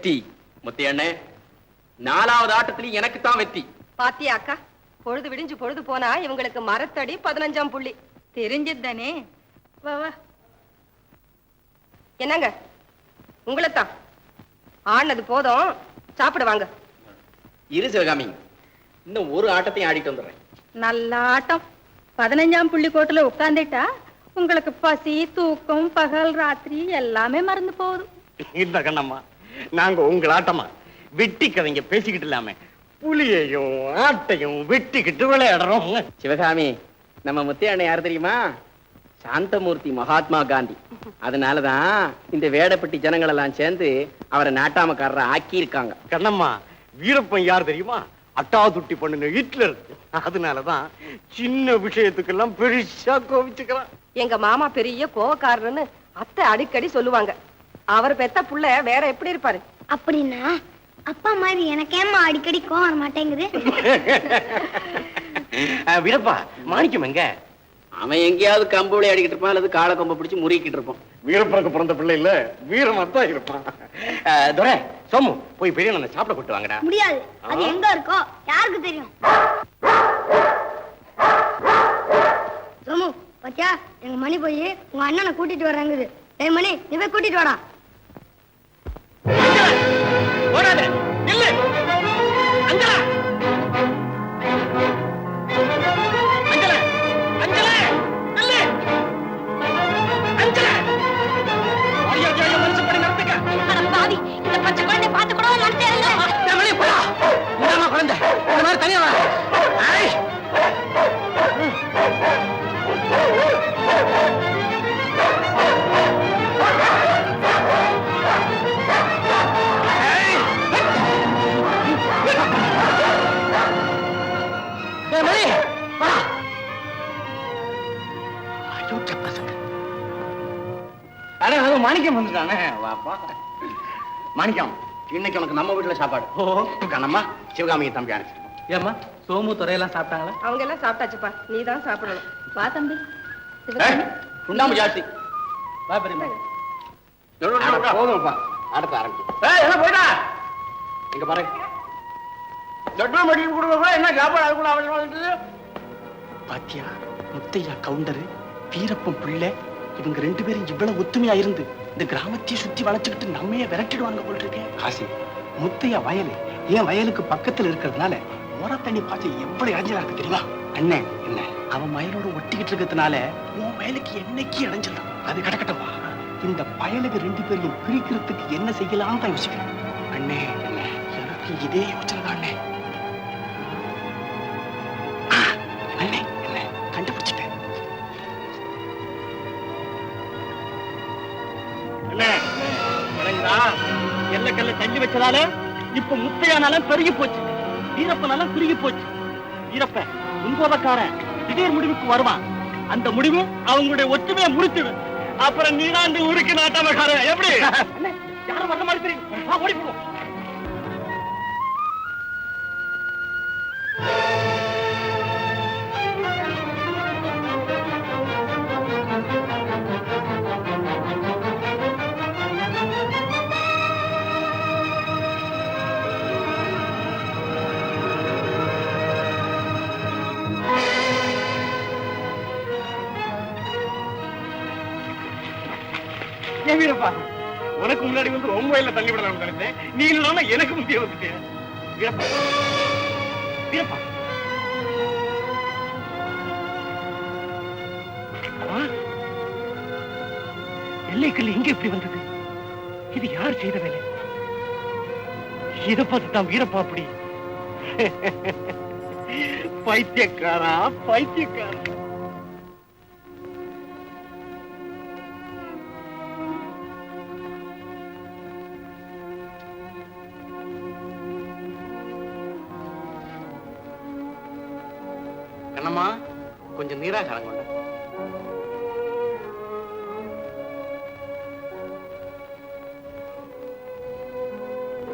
வெற்றி முத்தையண்ணே, 4வது ஆட்டத்திலும் எனக்கு தான் வெற்றி. பாத்தியா அக்கா, பொழுது விடிஞ்சு பொழுது போனா இவங்களுக்கு மரத்தடி 15ஆம் புள்ளி தெரிஞ்சதுதானே. வா வா. என்னங்க, உங்களைத்தான் ஆனது போதும், சாப்பிட வாங்க. இரு சிவகாமி, இன்னும் ஒரு ஆட்டத்தையும் ஆடிட்டு வந்துடுறேன். நல்ல ஆட்டம். 15ஆம் புள்ளி கோட்டுல உட்கார்ந்துட்டா உங்களுக்கு பசி தூக்கம் பகல் ராத்திரி எல்லாமே மறந்து போகுது. இந்த கண்ணம்மா, நாங்க உங்கள் ஆட்டமா வெட்டி கதைங்க பேசிக்கிட்டு இல்லாம புலியையும் ஆட்டையும் வெட்டிக்கிட்டு விளையாடுறோம். சிவகாமி, நம்ம முத்தையண்ணே யாரு தெரியுமா? சாந்தமூர்த்தி மகாத்மா காந்தி. அதனாலதான் இந்த வேடப்பட்டி ஜனங்கள் எல்லாம் சேர்ந்து அவரை நாட்டாமக்காரரை ஆக்கி இருக்காங்க. கண்ணம்மா, வீரப்பன் யார் தெரியுமா? அட்டாதுட்டி பண்ணுன ஹிட்லர். அதனாலதான் சின்ன விஷயத்துக்கெல்லாம் பெருசா கோவிச்சுக்கிறான். எங்க மாமா பெரிய கோவக்காரன்னு அத்தை அடிக்கடி சொல்லுவாங்க. அவர் பெத்த புள்ள வேற எப்படி இருப்பாரு? அப்படின்னா அப்பா மாதிரி எனக்கேம்மா அடிக்கடி கோவம் வர மாட்டேங்குது. வீரப்பா, மாணிக்கம் எங்க? அவன் எங்கேயாவது கம்புளை அடிக்கிட்டு இருப்பான், அல்லது கால கொம்ப பிடிச்சு முறுக்கிட்டு இருப்பான். வீரப்பனுக்கு பிறந்த பிள்ளை இல்ல, வீரமாத்தான் இருப்பான். துரை, சோமு, போய் பெரிய நான் சாப்பிட கூட்டு வாங்கடா. முடியாது, அது எங்க இருக்கோ யாருக்கு தெரியும்? சோமு, பாத்தியா, எங்க மணி போய் உங்க அண்ணனை கூட்டிட்டு வர்றாங்குது. ஏய் மணி, நீ போய் கூட்டிட்டு வாடா. ஓடாத, நில்லு. அஞ்சலா, அஞ்சலா, அஞ்சலா, நில்லு. அஞ்சலா, ஐயோ ஐயோ, மனுஷன் படி நடத்துக்க. அட பாவி, இந்த பச்சை குழந்தை பார்த்து கூட நடத்தேறல. வெளியே போடா. இந்தாம்மா குழந்தை, இந்த மாதிரி தனியா வா. ஐய், மாணிக்கம் வந்துட்டானே. வாப்பா மாணிக்கம், இன்னைக்கு உனக்கு நம்ம வீட்டுல சாப்பாடு. கண்ணம்மா, சிவகாமிக்கு தம்பி அனுப்பிச்சிருக்கோம். ஏம்மா, சோமு துறையெல்லாம் சாப்பிட்டாங்களா? அவங்க எல்லாம் சாப்பிட்டாச்சுப்பா, நீ தான் சாப்பிடணும். வா தம்பி. சுண்ணாம்பு ஜாஸ்தி. வா பெரியம்மா. போதும்ப்பா, அடுத்த ஆரம்பிச்சு. போயிட்டா இங்க பாரு, என்ன சாப்பாடு அதுக்குள்ள அவசியமா? பாத்தியா, முத்தையா கவுண்டரு, வீரப்பன் பிள்ளை, இவங்க 2 பேரும் இவ்வளவு ஒத்துமையா இருந்து இந்த கிராமத்தையே சுத்தி வளைச்சுக்கிட்டு நம்மையே விரட்டிடுவாங்க போல் இருக்கேன். காசி, முத்தையா வயலு என் வயலுக்கு பக்கத்துல இருக்கிறதுனால மோர தண்ணி பாய்ச்ச எவ்வளவு இடைஞ்சலா இருக்கு தெரியுமா? அண்ணே, என்ன அவன் வயலோட ஒட்டிக்கிட்டு இருக்கிறதுனால உன் வயலுக்கு என்னைக்கு இடைஞ்சலாம். அது கிடக்கட்டவா, இந்த பயலுக்கு 2 பேரையும் பிரிக்கிறதுக்கு என்ன செய்யலாம் தான் யோசிக்கிறேன். அண்ணே, என்ன எனக்கு இதே யோசனை தான் அண்ணே. அண்ணே, என்ன கண்டுபிடிச்சிட்டேன். எல்லக்கல்ல தள்ளி வச்சதால இப்ப முத்தையானாலும் பெருகி போச்சு, வீரப்பனாலும் குறுகி போச்சு. வீரப்ப முன்போதக்காரன் திடீர் முடிவுக்கு வருவான். அந்த முடிவு அவங்களுடைய ஒற்றுமையை முடிச்சிடும். அப்புறம் நீதான் இந்த ஊருக்கு நாட்டாமக்காரன். எப்படி யாரும் வந்த மாதிரி தெரியும். ஓடி போவோம். வீரப்பா, உனக்கு முன்னாடி வந்து உன் வயல்ல தள்ளி விடலாம் நினைச்சேன். நீ இல்லாம எனக்கு முக்கிய வந்துட்டேன். வீரப்பா, வீரப்பா, எல்லைக்கல் எங்க எப்படி வந்தது? இது யார் செய்த வேலை? இதை பார்த்து தான் வீரப்பா அப்படி பைத்தியக்காரா, பைத்தியக்காரா. கண்ணம்மா, கொஞ்சம் நீரா கலங்கொண்ட.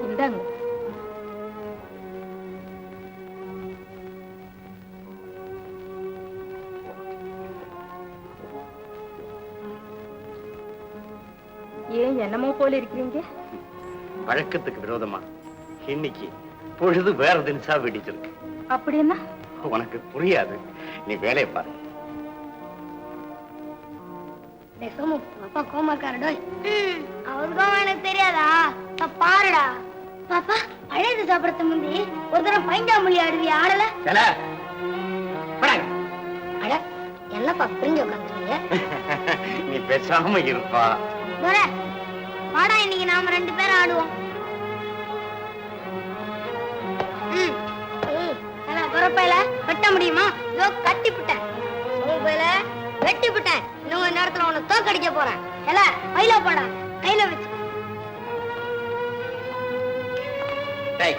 இந்தாங்க. ஏன் என்னமோ போல இருக்கிறீங்க? வழக்கத்துக்கு விரோதமா இன்னைக்கு பொழுது வேற தினசா வெடிச்சிருக்கு. அப்படின்னா உனக்கு புரியாது, நீ வேலையை பாரு. டேய் சோமு, உங்க அப்பா கோமா இருக்காரு. அவருக்கும் எனக்கு தெரியாதா? பாருடா பாப்பா, பழையது சாப்பிடறது முந்தி ஒரு தடவை பைஞ்சாமொழி ஆடுவி ஆடல? அட என்னப்பா பிரிஞ்சு உட்காந்துருக்கீங்க? நீ பேசாம இருப்பா. வாடா, இன்னைக்கு நாம 2 பேரும் ஆடுவோம். பரப்பையில வெட்ட முடியுமா? இதோ கட்டி விட்டேன். வெட்டி விட்டேன். இன்னும் கொஞ்ச நேரத்துல உன்னை தோக்கடிக்க போறேன். பையில போடா, கையில வச்சு. டேய்,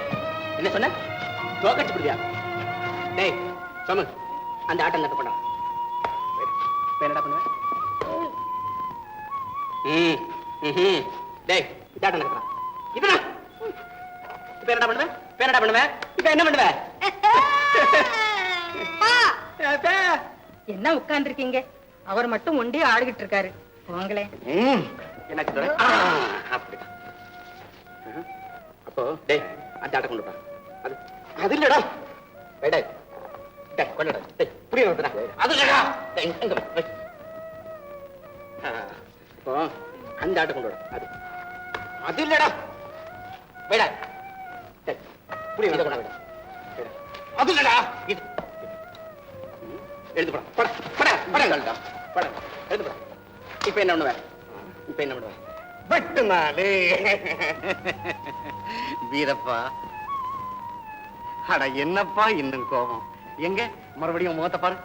என்ன சொன்ன? தோக்கடிச்சு விடுவியா? டேய் சோமு, அந்த ஆட்டம் நட்டு பண்ண என்னடா பண்ணுவேன்? டேய், இந்த ஆட்டம் நடத்துறான். இதுனா இப்ப என்னடா பண்ணுவேன்? என்னடா பண்ணுவேன்? இப்ப என்ன பண்ணுவேன்? என்ன உட்கார்ந்துருக்கீங்க? அவர் மட்டும் ஒண்டி ஆடிக்கிட்டு இருக்காரு. போங்களே. எனக்கு தர. அப்படிதான். அப்போ டேய், அந்த ஆட்டம் கொண்டு வா. அது அது இல்லடா. டேய் டேய் கொண்டுடா. டேய் புரிய வரதுடா. அது இல்லடா. டேய் எங்க வை. இப்போ அந்த ஆட்டம் கொண்டு வா. அது அது இல்லடா. வைடா. டேய் புரிய வரத கொண்டு வா. அது இல்லடா. இது எழுது போடா. போடா போடா போடா போடா. எழுது போடா. இப்போ என்ன பண்ணுவ? இப்போ என்ன பண்ணுவ? வெட்டு நாளே. வீரப்பா, அட என்னப்பா இன்னும் கோபம்? எங்க மறுபடியும் முகத்தை பாரு.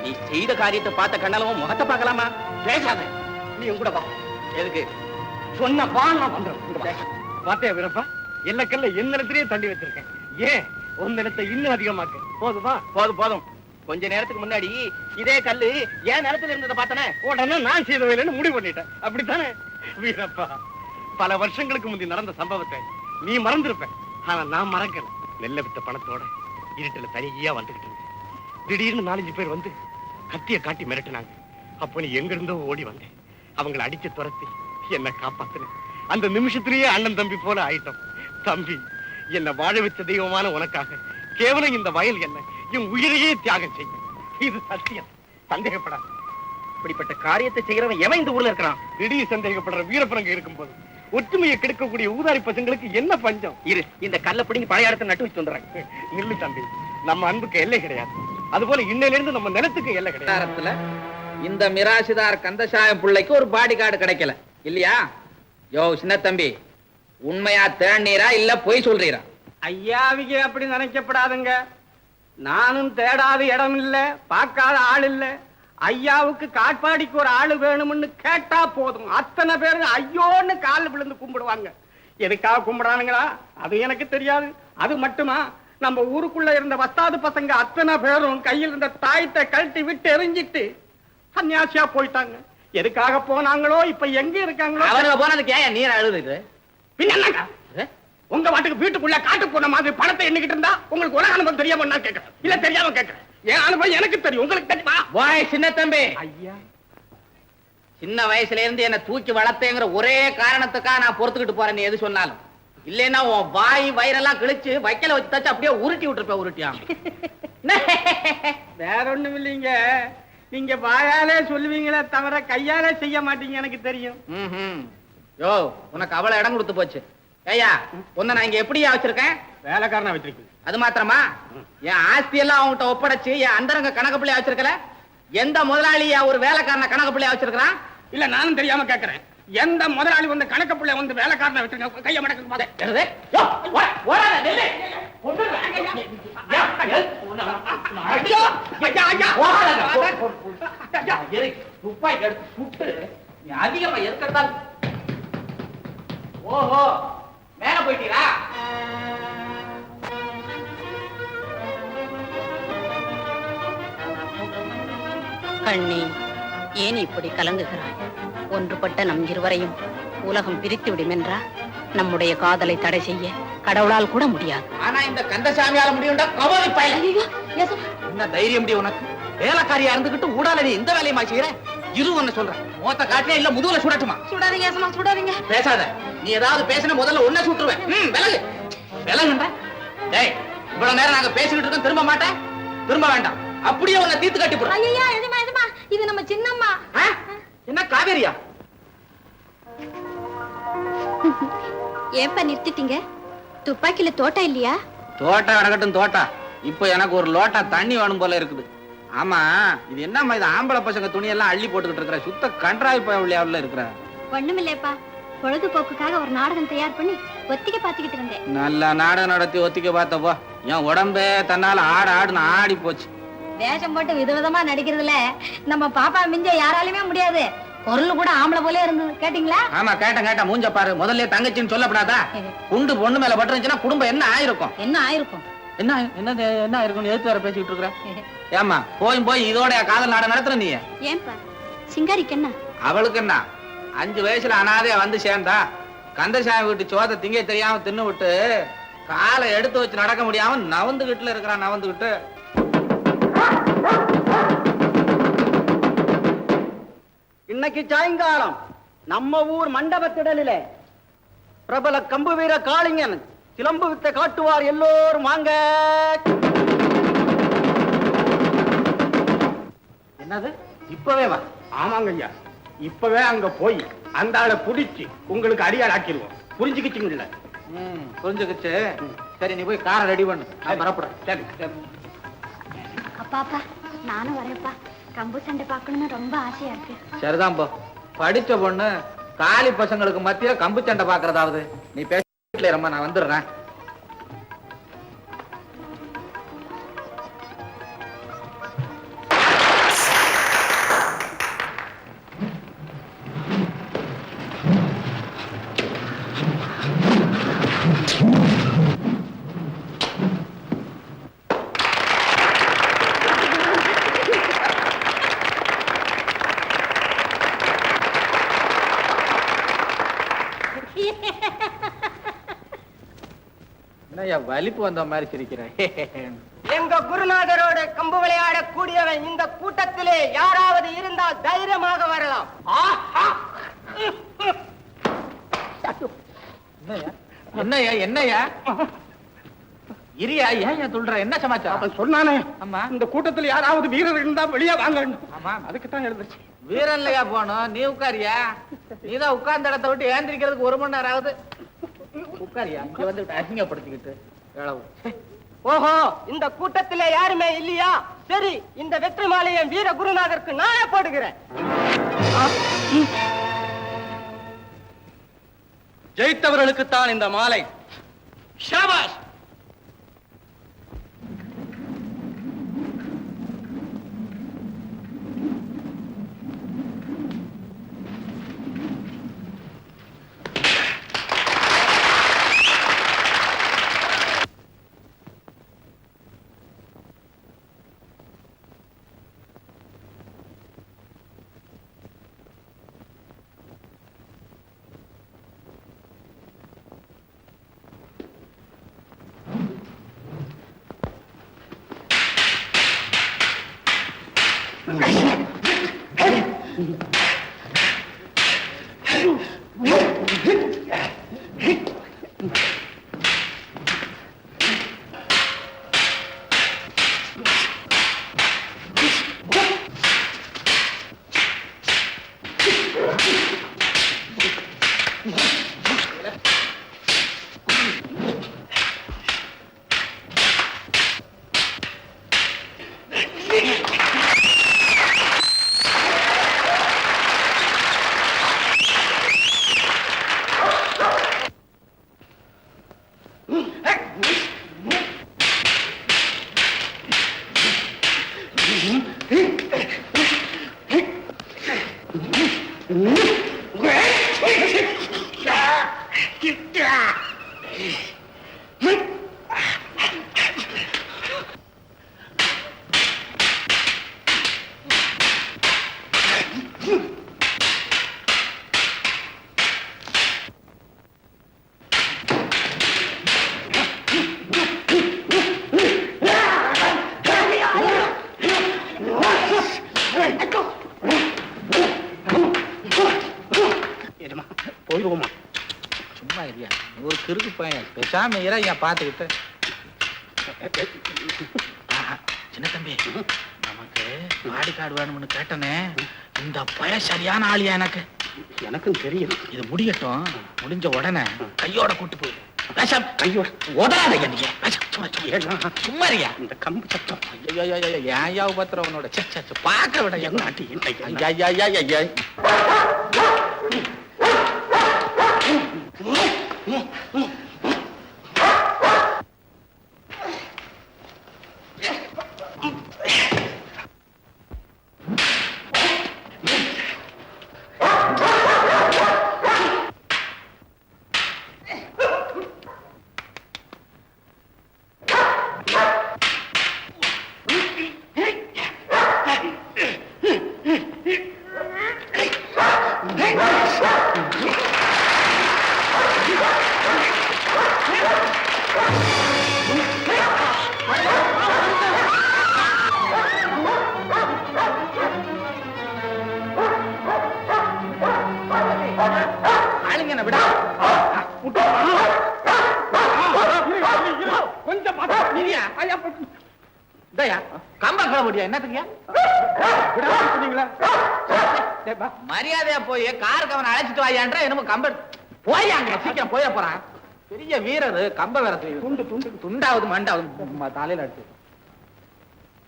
நீ செய்த காரியத்தை பார்த்த கண்ணாலும் முகத்தை பார்க்கலாமா? பேசாத, நீ கூட வா. எதுக்கு? சொன்னப்பா நான் வந்துடுறேன். பாத்தியா வீரப்பா, எல்லக்கல்ல என் நிலத்திலேயே தள்ளி வச்சிருக்கேன். ஏன் உன் நிலத்தை இன்னும் அதிகமாக்கு. போதுமா? போதும் போதும். கொஞ்ச நேரத்துக்கு முன்னாடி இதே கல்லு ஏன் நிலத்துல இருந்ததை பார்த்தனே, உடனே நான் செய்த வேலைன்னு முடிவு பண்ணிட்டேன். அப்படித்தானே வீரப்பா? பல வருஷங்களுக்கு முந்தி நடந்த சம்பவத்தை நீ மறந்திருப்ப, ஆனா நான் மறக்கல. நெல்ல வித்த பணத்தோட இருட்டுல தனியா வந்துகிட்டு இருந்தேன். திடீர்னு 4-5 பேர் வந்து கத்திய காட்டி மிரட்டினாங்க. அப்போ நீ எங்க இருந்தோ ஓடி வந்தேன். அவங்களை அடிச்சு துரத்தி என்ன காப்பாத்துன. அந்த நிமிஷத்திலேயே அண்ணன் தம்பி போல ஆயிட்டோம். தம்பி, என்ன வாழ வச்ச தெய்வமான உனக்காக கேவலம் இந்த வயல் என்ன என் உயிரையே தியாகம் செய்ய. இது சத்தியம், சந்தேகப்படாது. இப்படிப்பட்ட காரியத்தை செய்யறவன் எவன் இந்த ஊர்ல இருக்கிறான்? திடீர் சந்தேகப்படுற வீரப்பரங்க இருக்கும்போது ஒற்றுமையை கெடுக்கக்கூடிய ஊதாரி பசங்களுக்கு என்ன பஞ்சம்? இரு, இந்த கல்ல பிடிங்கி பழைய இடத்தை நட்டு வச்சு வந்துடுறேன். நில்லு தம்பி, நம்ம அன்புக்கு எல்லை கிடையாது. அதுபோல இன்னையில இருந்து நம்ம நிலத்துக்கு எல்லை கிடையாது. இந்த மிராசிதார் கந்தசாயம் பிள்ளைக்கு ஒரு பாடி கார்டு கிடைக்கல இல்லையா? யோ சின்ன தம்பி, உண்மையா தேண்ணீரா இல்ல பொய் சொல்றீரா? ஐயாவிக்கு அப்படி நினைக்கப்படாதுங்க. நானும் தேடாத இடம் இல்ல, பார்க்காத ஆள் இல்ல. ஐயாவுக்கு காட்பாடிக்கு ஒரு ஆளு வேணும்னு கேட்டா போதும், அத்தனை பேரு ஐயோன்னு காலில் விழுந்து கும்பிடுவாங்க. எதுக்காக கும்பிடானுங்களா அது எனக்கு தெரியாது. அது மட்டுமா, நம்ம ஊருக்குள்ள இருந்த வஸ்தாது பசங்க அத்தனை பேரும் கையில் இருந்த தாயத்தை கழட்டி விட்டு எரிஞ்சிட்டு சன்னியாசியா போயிட்டாங்க. எதுக்காக போனாங்களோ, இப்ப எங்க இருக்காங்களோ. அவனுக்கு போனதுக்கு ஏன் நீர் அழுது? பின்ன என்னங்க, உங்க வாட்டுக்கு வீட்டுக்குள்ள காட்டு போன மாதிரி பணத்தை எண்ணிக்கிட்டு இருந்தா உங்களுக்கு உலக அனுபவம் தெரியாம நான் கேட்கிறேன். இல்ல தெரியாம கேட்கிறேன். என் அனுபவம் எனக்கு தெரியும், உங்களுக்கு தெரியுமா? வாய் சின்ன தம்பி, ஐயா, சின்ன வயசுல இருந்து என்ன தூக்கி வளர்த்தேங்கிற ஒரே காரணத்துக்காக நான் பொறுத்துக்கிட்டு போறேன். நீ எது சொன்னாலும் இல்லைன்னா உன் வாய் வயிறெல்லாம் கிழிச்சு வைக்கல வச்சு தச்சு அப்படியே உருட்டி விட்டுருப்ப. உருட்டியா? வேற ஒண்ணும் இல்லைங்க, நீங்க வாயாலே சொல்லுவீங்களே தவிர கையாலே செய்ய மாட்டீங்க, எனக்கு தெரியும். யோ, உனக்கு அவ்வளவு இடம் கொடுத்து போச்சு. ஐயா, உன்னை நான் இங்க எப்படியா வச்சிருக்கேன்? வேலைக்காரனா வச்சிருக்கீங்க. அது மாத்திரமா, என் ஆஸ்தி எல்லாம் அவங்ககிட்ட ஒப்படைச்சு என் அந்தரங்க கணக்கு பிள்ளையா வச்சிருக்கல. எந்த முதலாளியா ஒரு வேலைக்காரன கணக்கு பிள்ளையா வச்சிருக்கான்? இல்ல நானும் தெரியாம கேட்கிறேன். எந்த முதலாளி வந்து கணக்கு பிள்ளை வந்து வேலைக்காரனை வச்சிருக்க கைய மடக்க அதிகமா இருக்கிறதால். ஓஹோ, மேல போயிட்டீங்களா? கண்ணே, ஏன் இப்படி கலங்குகிறாய்? ஒன்றுபட்ட நம் இருவரையும் உலகம் பிரித்து விடும் என்றா நம்முடைய காதலை தடை செய்ய கடவுளால் கூட முடியாது. ஆனா இந்த கந்தசாமியால முடியும்டா கவலை பையன். என்ன தைரியம் முடியும் உனக்கு? வேலைக்காரியா இருந்துகிட்டு ஊடால நீ இந்த வேலையுமா செய்யற? இரு ஒன்னு சொல்றேன், மோத்த காட்டிலே இல்ல முதுகுல சுடட்டுமா? சுடாதீங்க, சுடாதீங்க. பேசாத. நீ ஏதாவது பேசின முதல்ல உன்னை சுட்டுருவேன். விலகு விலகுன்ற. டேய், இவ்வளவு நேரம் நாங்க பேசிக்கிட்டு இருக்கோம், திரும்ப மாட்டேன். திரும்ப வேண்டாம், அப்படியே உன்னை தீர்த்து கட்டி போடுறேன். ஐயா எதுமா எதுமா, இது நம்ம சின்னம்மா. என்ன காவேரியா? ஏன்பா நிறுத்திட்டீங்க? துப்பாக்கில தோட்டம் இல்லையா? தோட்டம் கிடக்கட்டும் தோட்டா, இப்போ எனக்கு ஒரு லோட்டா தண்ணி வேணும் போல இருக்குது. ஆமா, இது என்னம்மா இது ஆம்பளை பசங்க துணியெல்லாம் அள்ளி போட்டுக்கிட்டு இருக்கிற? சுத்த கன்றாய் பயவுள்ள இருக்கிற. ஒண்ணுமில்லைப்பா, பொழுதுபோக்குக்காக ஒரு நாடகம் தயார் பண்ணி ஒத்திக்க பாத்துக்கிட்டு இருந்தேன். நல்ல நாடகம் நடத்தி ஒத்திக்க பார்த்தப்போ என் உடம்பே தன்னால ஆடுன்னு ஆடி போச்சு. வேஷம் போட்டு விதவிதமா நடிக்கிறதுல நம்ம பாப்பா மிஞ்ச யாராலுமே முடியாது. பொருள் கூட ஆம்பளை போலே இருந்தது, கேட்டீங்களா? ஆமா கேட்டேன். மூஞ்ச பாரு, முதல்ல தங்கச்சின்னு சொல்லப்படாதா? குண்டு பொண்ணு மேல பட்டுருந்துச்சுன்னா குடும்பம் என்ன ஆயிருக்கும்? என்ன ஆயிருக்கும்? என்ன ஆயிருக்கும்? எதிர்த்து வர பேசிக்கிட்டு இருக்கிற? ஏமா போய் இதோட காதல் நாடகம் நடத்துற நீ? ஏன்பா சிங்காரிக்கு என்ன? அவளுக்கு என்ன, 5 வயசுல அனாதையா வந்து சேர்ந்தா, கந்தசாமி வீட்டு சோத திங்க தெரியாம தின்னு விட்டு காலை எடுத்து வச்சு நடக்க முடியாம நவந்துகிட்டுல இருக்கிறான். நவந்துகிட்டு இன்னைக்கு சாயங்காலம் நம்ம ஊர் மண்டபத்திடலிலே பிரபல கம்பு வீர காளிங்கன் சிலம்பு வித்தை காட்டுவார். எல்லோரும் வாங்க. என்னது இப்பவே வா? ஆமாங்க ஐயா, இப்பவே அங்க போய் அந்த ஆளை புடிச்சு உங்களுக்கு அடியாள் ஆக்கிடுவோம். புரிஞ்சுக்கிச்சுங்கள? புரிஞ்சுக்கிச்சு. சரி, நீ போய் காரை ரெடி பண்ணு, நான் பரப்புறேன். சரி. அப்பாப்பா நானும் வரேன்ப்பா, கம்பு சண்டை பார்க்கணும்னு ரொம்ப ஆசையா இருக்கு. சரிதான் போ. படிச்ச பொண்ணு காலி பசங்களுக்கு மத்தியில கம்பு சண்டை பாக்குறதாவது. நீ பேசல ரொம்ப, நான் வந்துடுறேன். என்னய்யா வலிப்பு வந்த மாதிரி சிரிக்கிறேன்? எங்க குருநாதரோட கம்பு விளையாட கூடியவன் இந்த கூட்டத்திலே யாராவது இருந்தால் தைரியமாக வரலாம். என்னய்யா இரியா, ஏன் சொல்ற? என்ன சமாச்சாரம்? சொன்னானே, ஆமா, இந்த கூட்டத்தில் யாராவது வீரர் இருந்தா வெளியே வாங்க. ஆமா, அதுக்கு தான் எழுந்துச்சு. வீரன்லையா போனோம்? நீ உட்காரியா? நீதான் உட்கார்ந்த இடத்த விட்டு ஏந்திரிக்கிறதுக்கு 1 மணி நேரம் ஆகுது. உட்காரியா, இங்க வந்து அசிங்கப்படுத்திக்கிட்டு எவ்வளவு? ஓஹோ, இந்த கூட்டத்திலே யாருமே இல்லையா? சரி, இந்த வெற்றி மாலையை வீர குருநாதருக்கு நானே போடுகிறேன். ஜெயித்தவர்களுக்குத்தான் இந்த மாலை. ஷாபாஷ். போயிடுவோமா? ஒரு கிறுக்கு பையன் பேசாம ஐயா பாத்துக்கிட்டு. சின்ன தம்பி, நமக்கு பாடி கார்டு வேணும்னு கேட்டனே, இந்த பய சரியான ஆளியா எனக்கு. எனக்கும் தெரியும். இது முடியட்டும், முடிஞ்ச உடனே கையோட கூட்டு போய் கையோட உதறாதையா நீங்க. சும்மாரியா இந்த கம்பு சத்தம். ஐயா பத்திரவனோட பார்க்க விட ஐயா. ஆளுங்க விட கொஞ்சம் கம்ப கிள முடியா என்னத்துக்கியா மரியாதையா போய் காருக்கு அவனை அழைச்சிட்டு வாயான்ற என்னமோ கம்ப போயாங்க சீக்கிரம் போய போறான். பெரிய வீரரு கம்ப வேற துண்டு துண்டாவது மண்டாவது தலையில அடிச்சு